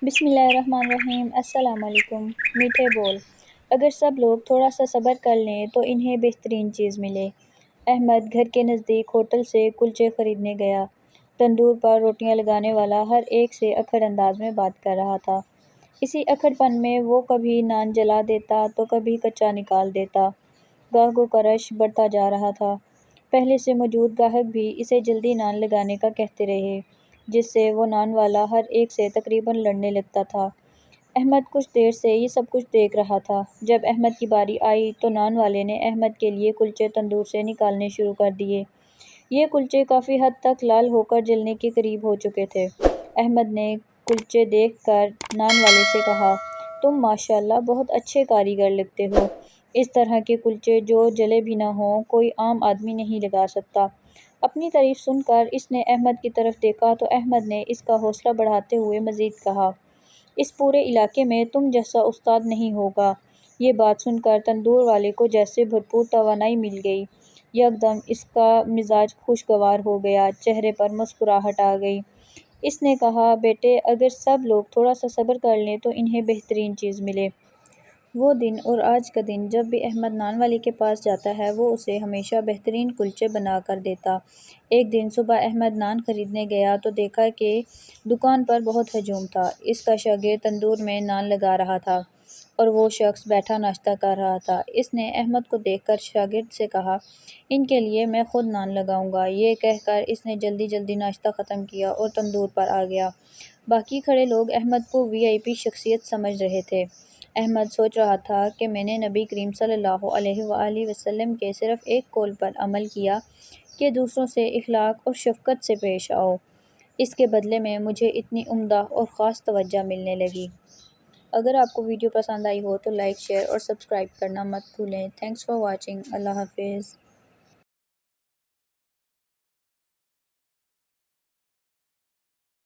بسم اللہ الرحمن الرحیم۔ السلام علیکم۔ میٹھے بول۔ اگر سب لوگ تھوڑا سا صبر کر لیں تو انہیں بہترین چیز ملے۔ احمد گھر کے نزدیک ہوٹل سے کلچے خریدنے گیا۔ تندور پر روٹیاں لگانے والا ہر ایک سے اکھڑ انداز میں بات کر رہا تھا۔ اسی اکھڑ پن میں وہ کبھی نان جلا دیتا تو کبھی کچا نکال دیتا۔ گاہکوں کا رش بڑھتا جا رہا تھا۔ پہلے سے موجود گاہک بھی اسے جلدی نان لگانے کا کہتے رہے، جس سے وہ نان والا ہر ایک سے تقریباً لڑنے لگتا تھا۔ احمد کچھ دیر سے یہ سب کچھ دیکھ رہا تھا۔ جب احمد کی باری آئی تو نان والے نے احمد کے لیے کلچے تندور سے نکالنے شروع کر دیے۔ یہ کلچے کافی حد تک لال ہو کر جلنے کے قریب ہو چکے تھے۔ احمد نے کلچے دیکھ کر نان والے سے کہا، تم ماشاءاللہ بہت اچھے کاریگر لگتے ہو۔ اس طرح کے کلچے جو جلے بھی نہ ہوں کوئی عام آدمی نہیں لگا سکتا۔ اپنی تعریف سن کر اس نے احمد کی طرف دیکھا تو احمد نے اس کا حوصلہ بڑھاتے ہوئے مزید کہا، اس پورے علاقے میں تم جیسا استاد نہیں ہوگا۔ یہ بات سن کر تندور والے کو جیسے بھرپور توانائی مل گئی۔ یکدم اس کا مزاج خوشگوار ہو گیا، چہرے پر مسکراہٹ آ گئی۔ اس نے کہا، بیٹے اگر سب لوگ تھوڑا سا صبر کر لیں تو انہیں بہترین چیز ملے۔ وہ دن اور آج کا دن جب بھی احمد نان والے کے پاس جاتا ہے وہ اسے ہمیشہ بہترین کلچے بنا کر دیتا۔ ایک دن صبح احمد نان خریدنے گیا تو دیکھا کہ دکان پر بہت ہجوم تھا۔ اس کا شاگرد تندور میں نان لگا رہا تھا اور وہ شخص بیٹھا ناشتہ کر رہا تھا۔ اس نے احمد کو دیکھ کر شاگرد سے کہا، ان کے لیے میں خود نان لگاؤں گا۔ یہ کہہ کر اس نے جلدی جلدی ناشتہ ختم کیا اور تندور پر آ گیا۔ باقی کھڑے لوگ احمد کو وی آئی پی شخصیت سمجھ رہے تھے۔ احمد سوچ رہا تھا کہ میں نے نبی کریم صلی اللہ علیہ وآلہ وسلم کے صرف ایک قول پر عمل کیا کہ دوسروں سے اخلاق اور شفقت سے پیش آؤ، اس کے بدلے میں مجھے اتنی عمدہ اور خاص توجہ ملنے لگی۔ اگر آپ کو ویڈیو پسند آئی ہو تو لائک، شیئر اور سبسکرائب کرنا مت بھولیں۔ Thanks for watching. اللہ حافظ۔